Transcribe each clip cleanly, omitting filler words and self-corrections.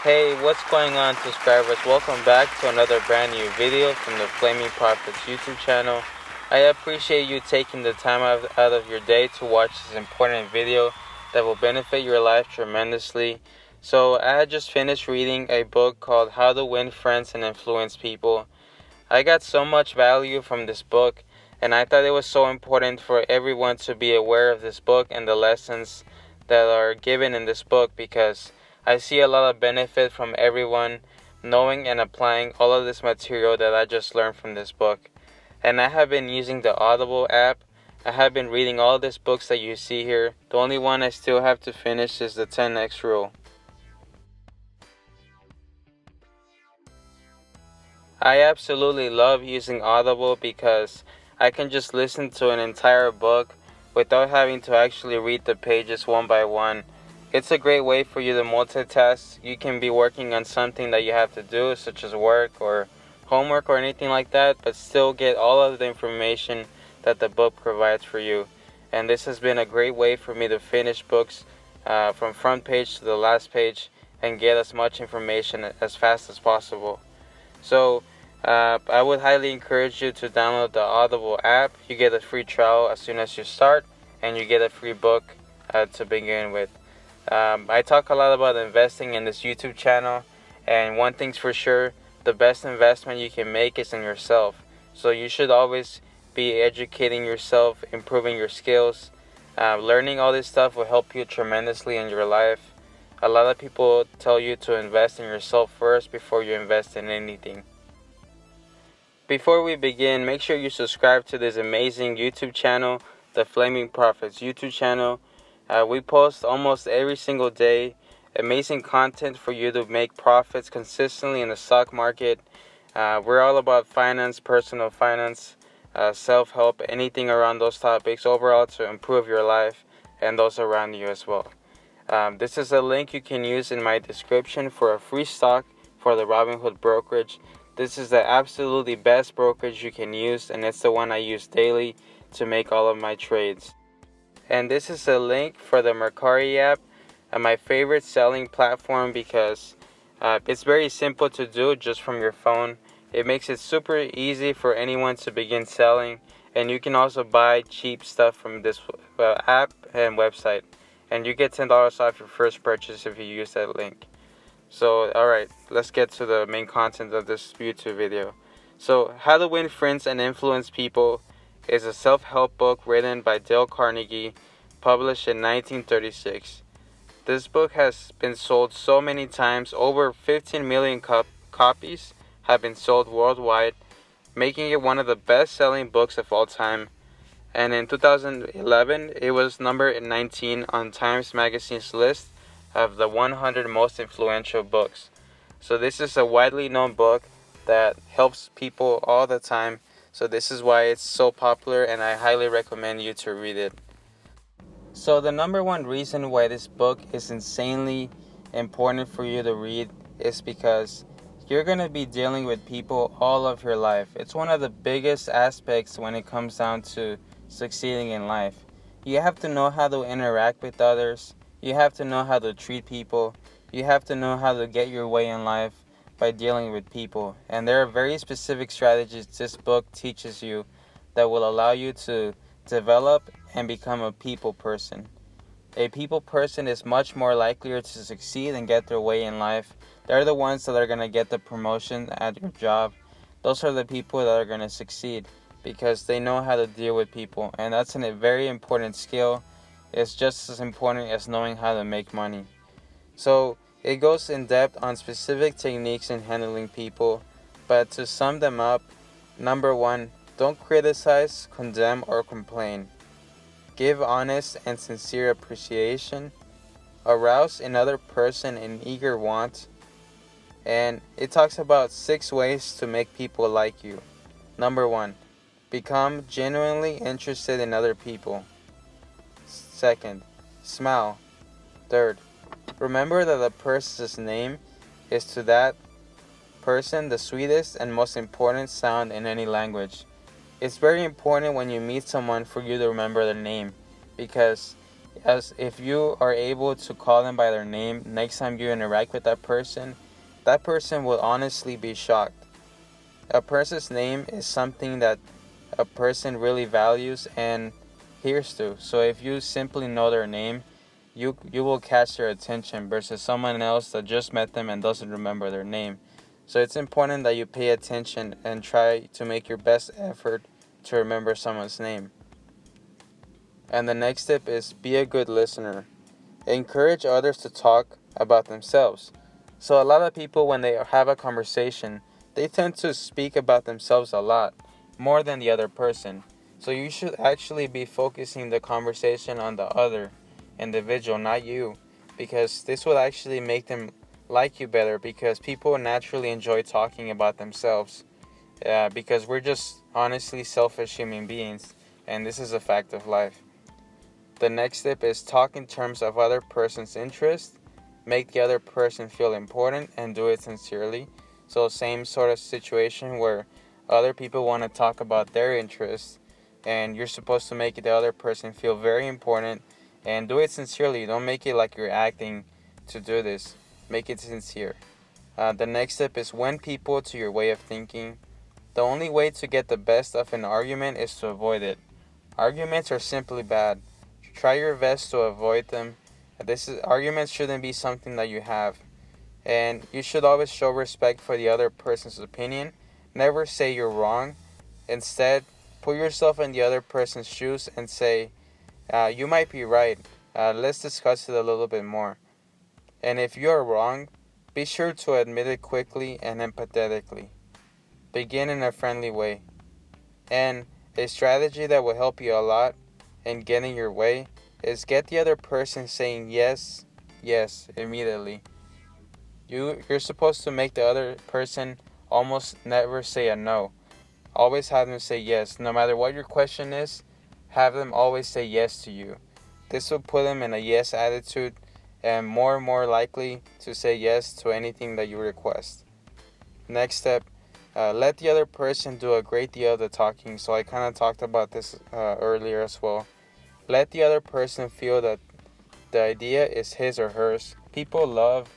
Hey, what's going on, subscribers? Welcome back to another brand new video from the Flaming Prophets YouTube channel. I appreciate you taking the time out of your day to watch this important video that will benefit your life tremendously. So, I had just finished reading a book called How to Win Friends and Influence People. I got so much value from this book, and I thought it was so important for everyone to be aware of this book and the lessons that are given in this book, because I see a lot of benefit from everyone knowing and applying all of this material that I just learned from this book. And I have been using the Audible app. I have been reading all these books that you see here. The only one I still have to finish is the 10x rule. I absolutely love using Audible because I can just listen to an entire book without having to actually read the pages one by one. It's a great way for you to multitask. You can be working on something that you have to do, such as work or homework or anything like that, but still get all of the information that the book provides for you. And this has been a great way for me to finish books from front page to the last page and get as much information as fast as possible. So I would highly encourage you to download the Audible app. You get a free trial as soon as you start, and you get a free book to begin with. I talk a lot about investing in this YouTube channel, and one thing's for sure, the best investment you can make is in yourself. So you should always be educating yourself, improving your skills. Learning all this stuff will help you tremendously in your life. A lot of people tell you to invest in yourself first before you invest in anything. Before we begin, make sure you subscribe to this amazing YouTube channel, the Flaming Prophets YouTube channel. We post almost every single day amazing content for you to make profits consistently in the stock market. We're all about finance, personal finance, self-help, anything around those topics overall to improve your life and those around you as well. This is a link you can use in my description for a free stock for the Robinhood brokerage. This is the absolutely best brokerage you can use, and it's the one I use daily to make all of my trades. And this is a link for the Mercari app, my favorite selling platform, because it's very simple to do just from your phone. It makes it super easy for anyone to begin selling, and you can also buy cheap stuff from this app and website, and you get $10 off your first purchase if you use that link. So, alright, let's get to the main content of this YouTube video. So, How to Win Friends and Influence People is a self-help book written by Dale Carnegie, published in 1936. This book has been sold so many times. Over 15 million copies have been sold worldwide, making it one of the best-selling books of all time. And in 2011, it was number 19 on Times Magazine's list of the 100 most influential books. So this is a widely known book that helps people all the time. So this is why it's so popular, and I highly recommend you to read it. So the number one reason why this book is insanely important for you to read is because you're going to be dealing with people all of your life. It's one of the biggest aspects when it comes down to succeeding in life. You have to know how to interact with others. You have to know how to treat people. You have to know how to get your way in life by dealing with people. And there are very specific strategies this book teaches you that will allow you to develop and become a people person. A people person is much more likelier to succeed and get their way in life. They're the ones that are going to get the promotion at your job. Those are the people that are going to succeed because they know how to deal with people. And that's a very important skill. It's just as important as knowing how to make money. So it goes in depth on specific techniques in handling people. But to sum them up, number one, don't criticize, condemn, or complain. Give honest and sincere appreciation. Arouse another person an eager want. And it talks about 6 ways to make people like you. Number 1, become genuinely interested in other people. 2nd, smile. 3rd, remember that a person's name is to that person the sweetest and most important sound in any language. It's very important when you meet someone for you to remember their name, because As if you are able to call them by their name next time you interact with that person will honestly be shocked. A person's name is something that a person really values and hears to. So if you simply know their name, you will catch their attention versus someone else that just met them and doesn't remember their name. So it's important that you pay attention and try to make your best effort to remember someone's name. And the next tip is be a good listener. Encourage others to talk about themselves. So a lot of people, when they have a conversation, they tend to speak about themselves a lot, more than the other person. So you should actually be focusing the conversation on the other individual, not you, because this will actually make them like you better, because people naturally enjoy talking about themselves, because we're just honestly selfish human beings, and this is a fact of life. The next step is talk in terms of other person's interest. Make the other person feel important and do it sincerely. So same sort of situation where other people want to talk about their interests, and you're supposed to make the other person feel very important and do it sincerely. Don't make it like you're acting to do this. Make it sincere. The next step is win people to your way of thinking. The only way to get the best of an argument is to avoid it. Arguments are simply bad. Try your best to avoid them. Arguments shouldn't be something that you have. And you should always show respect for the other person's opinion. Never say you're wrong. Instead, put yourself in the other person's shoes and say, you might be right. Let's discuss it a little bit more. And if you are wrong, be sure to admit it quickly and empathetically. Begin in a friendly way. And a strategy that will help you a lot in getting your way is get the other person saying yes, yes immediately. You're supposed to make the other person almost never say a no. Always have them say yes. No matter what your question is, have them always say yes to you. This will put them in a yes attitude and more likely to say yes to anything that you request. Next step, let the other person do a great deal of the talking. So I kind of talked about this earlier as well. Let the other person feel that the idea is his or hers. People love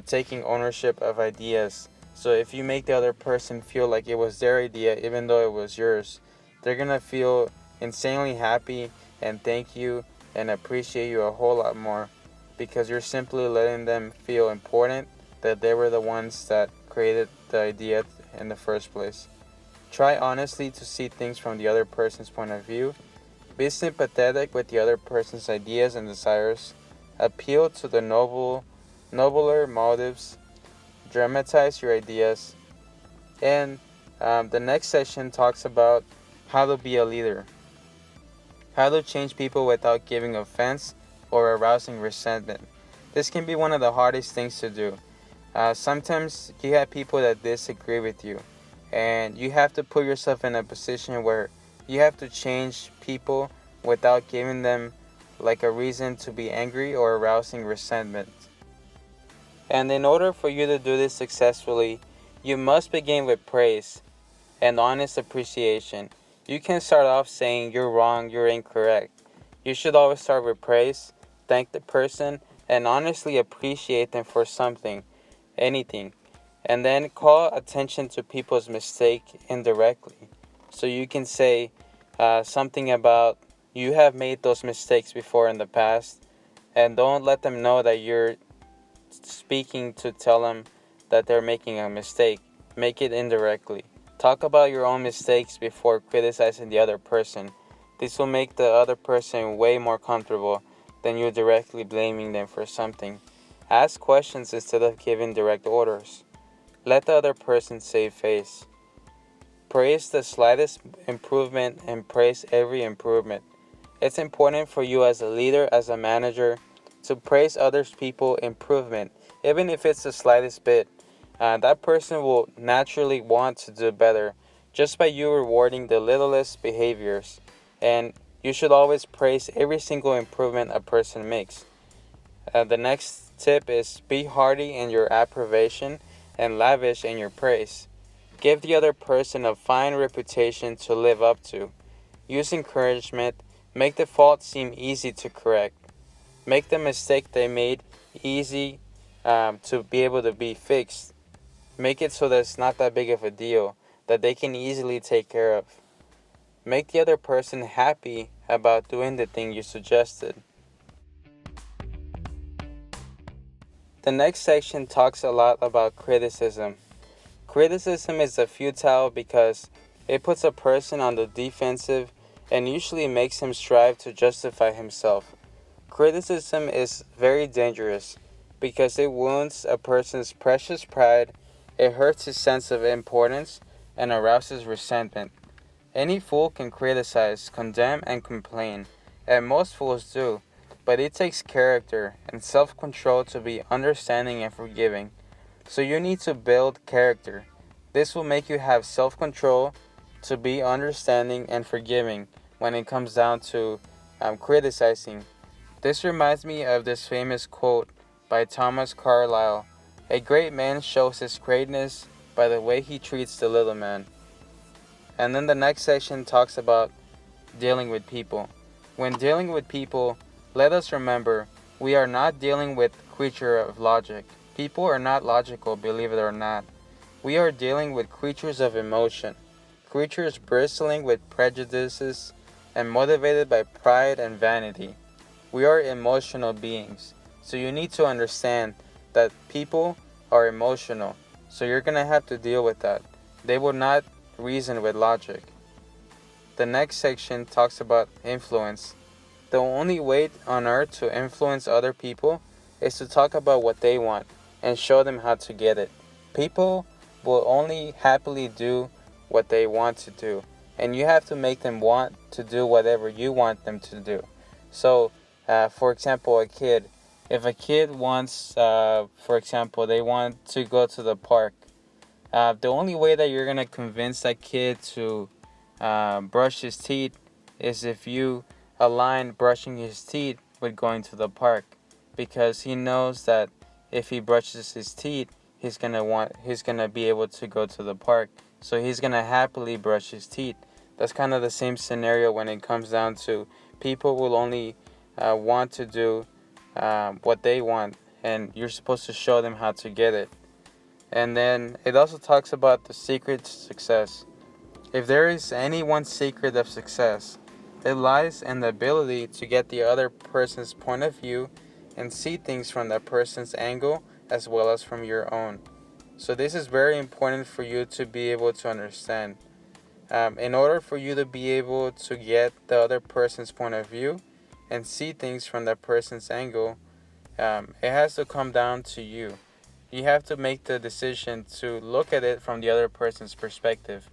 taking ownership of ideas. So if you make the other person feel like it was their idea, even though it was yours, they're going to feel insanely happy and thank you and appreciate you a whole lot more, because you're simply letting them feel important, that they were the ones that created the idea in the first place. Try honestly to see things from the other person's point of view. Be sympathetic with the other person's ideas and desires. Appeal to the nobler motives. Dramatize your ideas. And the next session talks about how to be a leader. How to change people without giving offense or arousing resentment. This can be one of the hardest things to do. Sometimes you have people that disagree with you, and you have to put yourself in a position where you have to change people without giving them like a reason to be angry or arousing resentment. And in order for you to do this successfully, you must begin with praise and honest appreciation. You can start off saying you're wrong, you're incorrect. You should always start with praise, thank the person, and honestly appreciate them for something, anything. And then call attention to people's mistake indirectly. So you can say something about you have made those mistakes before in the past, and don't let them know that you're speaking to tell them that they're making a mistake. Make it indirectly. Talk about your own mistakes before criticizing the other person. This will make the other person way more comfortable than you directly blaming them for something. Ask questions instead of giving direct orders. Let the other person save face. Praise the slightest improvement and praise every improvement. It's important for you as a leader, as a manager, to praise others people's improvement, even if it's the slightest bit. That person will naturally want to do better just by you rewarding the littlest behaviors. And you should always praise every single improvement a person makes. The next tip is be hearty in your approbation and lavish in your praise. Give the other person a fine reputation to live up to. Use encouragement. Make the fault seem easy to correct. Make the mistake they made easy to be able to be fixed. Make it so that it's not that big of a deal, that they can easily take care of. Make the other person happy about doing the thing you suggested. The next section talks a lot about criticism. Criticism is futile because it puts a person on the defensive and usually makes him strive to justify himself. Criticism is very dangerous because it wounds a person's precious pride, it hurts his sense of importance, and arouses resentment. Any fool can criticize, condemn, and complain, and most fools do, but it takes character and self-control to be understanding and forgiving. So you need to build character. This will make you have self-control to be understanding and forgiving when it comes down to criticizing. This reminds me of this famous quote by Thomas Carlyle: "A great man shows his greatness by the way he treats the little man." And then the next section talks about dealing with people. When dealing with people, let us remember we are not dealing with creature of logic. People are not logical, believe it or not. We are dealing with creatures of emotion, creatures bristling with prejudices and motivated by pride and vanity. We are emotional beings, so you need to understand that people are emotional, so you're going to have to deal with that. They will not reason with logic. The next section talks about influence. The only way on earth to influence other people is to talk about what they want and show them how to get it. People will only happily do what they want to do, and you have to make them want to do whatever you want them to do. So, for example, a kid. If a kid wants, for example, they want to go to the park, the only way that you're going to convince that kid to brush his teeth is if you align brushing his teeth with going to the park, because he knows that if he brushes his teeth, he's gonna be able to go to the park, so he's gonna happily brush his teeth. That's kind of the same scenario when it comes down to people will only want to do what they want, and you're supposed to show them how to get it. And then it also talks about the secret to success. If there is any one secret of success, it lies in the ability to get the other person's point of view and see things from that person's angle as well as from your own. So this is very important for you to be able to understand. In order for you to be able to get the other person's point of view and see things from that person's angle, it has to come down to you. You have to make the decision to look at it from the other person's perspective.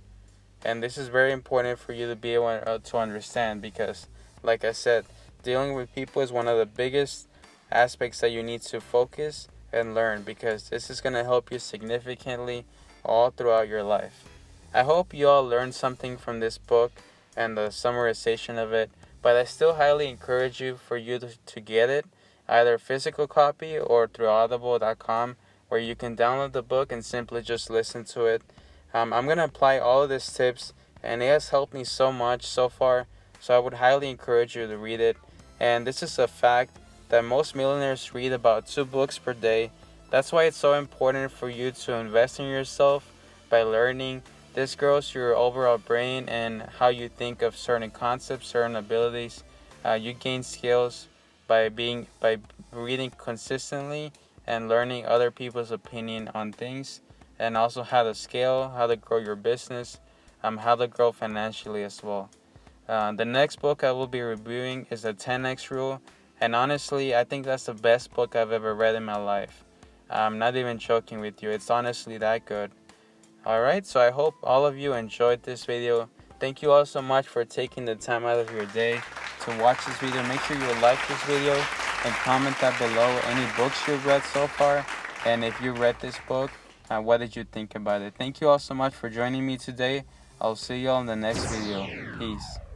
And this is very important for you to be able to understand, because, like I said, dealing with people is one of the biggest aspects that you need to focus and learn, because this is going to help you significantly all throughout your life. I hope you all learned something from this book and the summarization of it, but I still highly encourage you for you to get it, either physical copy or through audible.com, where you can download the book and simply just listen to it. I'm going to apply all of these tips, and it has helped me so much so far, so I would highly encourage you to read it. And this is a fact that most millionaires read about 2 books per day. That's why it's so important for you to invest in yourself by learning. This grows your overall brain and how you think of certain concepts, certain abilities. You gain skills by reading consistently and learning other people's opinion on things, and also how to scale, how to grow your business, how to grow financially as well. The next book I will be reviewing is the 10X Rule, and honestly, I think that's the best book I've ever read in my life. I'm not even joking with you, it's honestly that good. Alright, so I hope all of you enjoyed this video. Thank you all so much for taking the time out of your day to watch this video. Make sure you like this video and comment down below any books you've read so far, and if you read this book, what did you think about it? Thank you all so much for joining me today. I'll see you all in the next video. Peace.